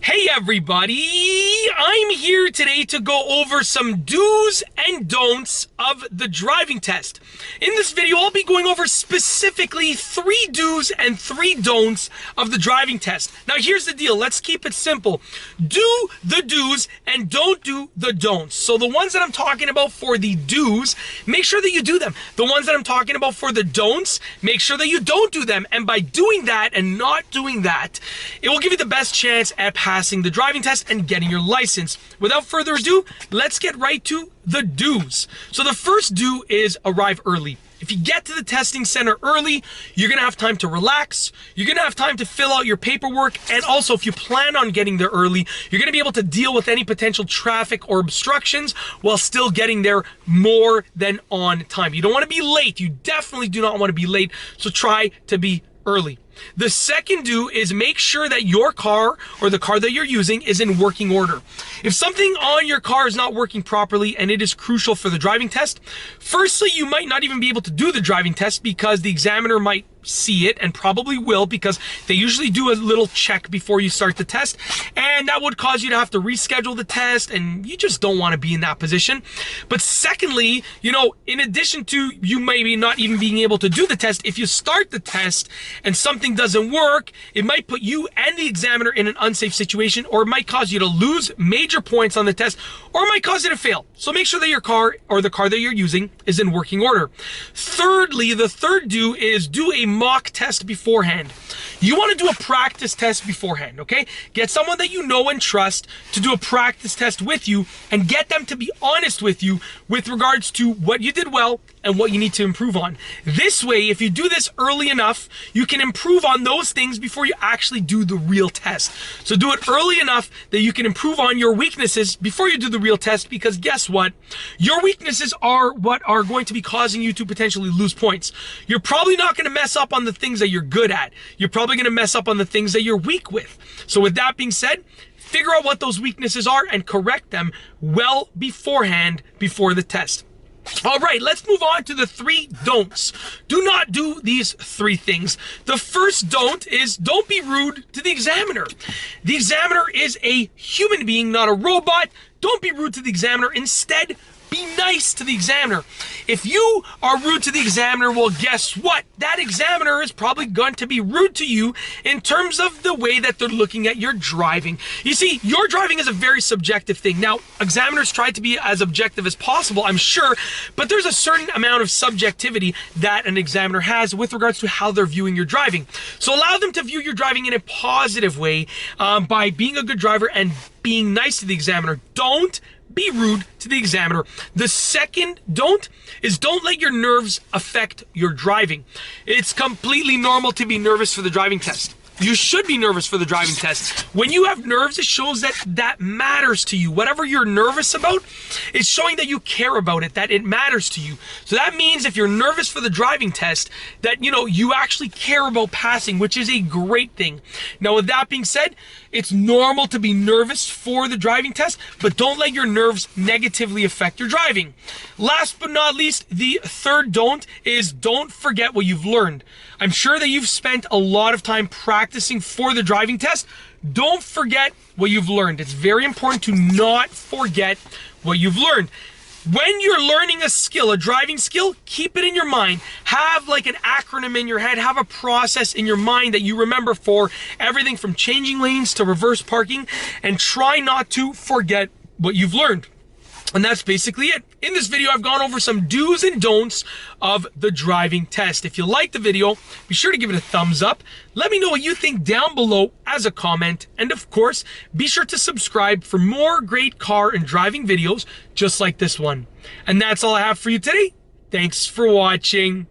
Hey everybody, I'm here today to go over some do's and don'ts of the driving test. In this video, I'll be going over specifically 3 do's and 3 don'ts of the driving test. Now here's the deal, let's keep it simple. Do the do's and don't do the don'ts. So the ones that I'm talking about for the do's, make sure that you do them. The ones that I'm talking about for the don'ts, make sure that you don't do them. And by doing that and not doing that, it will give you the best chance at passing the driving test and getting your license. Without further ado, let's get right to the do's. So the first do is arrive early. If you get to the testing center early, you're gonna have time to relax, you're gonna have time to fill out your paperwork, and also if you plan on getting there early, you're gonna be able to deal with any potential traffic or obstructions while still getting there more than on time. You don't wanna be late, you definitely do not wanna be late, so try to be early. The second do is make sure that your car or the car that you're using is in working order. If something on your car is not working properly and it is crucial for the driving test, firstly, you might not even be able to do the driving test because the examiner might see it and probably will, because they usually do a little check before you start the test, and that would cause you to have to reschedule the test, and you just don't want to be in that position. But secondly, in addition to you maybe not even being able to do the test, if you start the test and something doesn't work, it might put you and the examiner in an unsafe situation, or it might cause you to lose major points on the test, or it might cause you to fail. So make sure that your car or the car that you're using is in working order. Thirdly, the third do is do a mock test beforehand. You want to do a practice test beforehand, okay? Get someone that you know and trust to do a practice test with you and get them to be honest with you with regards to what you did well and what you need to improve on. This way, if you do this early enough, you can improve on those things before you actually do the real test. So do it early enough that you can improve on your weaknesses before you do the real test, because guess what? Your weaknesses are what are going to be causing you to potentially lose points. You're probably not going to mess up on the things that you're good at. You're probably going to mess up on the things that you're weak with. So with that being said, figure out what those weaknesses are and correct them well beforehand before the test. All right, let's move on to the 3 don'ts. Do not do these 3 things. The first don't is don't be rude to the examiner. The examiner is a human being, not a robot. Don't be rude to the examiner. Instead, be nice to the examiner. If you are rude to the examiner, well, guess what? That examiner is probably going to be rude to you in terms of the way that they're looking at your driving. You see, your driving is a very subjective thing. Now, examiners try to be as objective as possible, I'm sure, but there's a certain amount of subjectivity that an examiner has with regards to how they're viewing your driving. So allow them to view your driving in a positive way by being a good driver and being nice to the examiner. Don't be rude to the examiner. The second don't is don't let your nerves affect your driving. It's completely normal to be nervous for the driving test. You should be nervous for the driving test. When you have nerves, it shows that that matters to you. Whatever you're nervous about, it's showing that you care about it, that it matters to you. So that means if you're nervous for the driving test, that you actually care about passing, which is a great thing. Now, with that being said, it's normal to be nervous for the driving test, but don't let your nerves negatively affect your driving. Last but not least, the third don't is don't forget what you've learned. I'm sure that you've spent a lot of time practicing for the driving test. Don't forget what you've learned. It's very important to not forget what you've learned. When you're learning a skill, a driving skill, keep it in your mind. Have like an acronym in your head. Have a process in your mind that you remember for everything from changing lanes to reverse parking, and try not to forget what you've learned. And that's basically it. In this video, I've gone over some do's and don'ts of the driving test. If you liked the video, be sure to give it a thumbs up. Let me know what you think down below as a comment. And of course, be sure to subscribe for more great car and driving videos just like this one. And that's all I have for you today. Thanks for watching.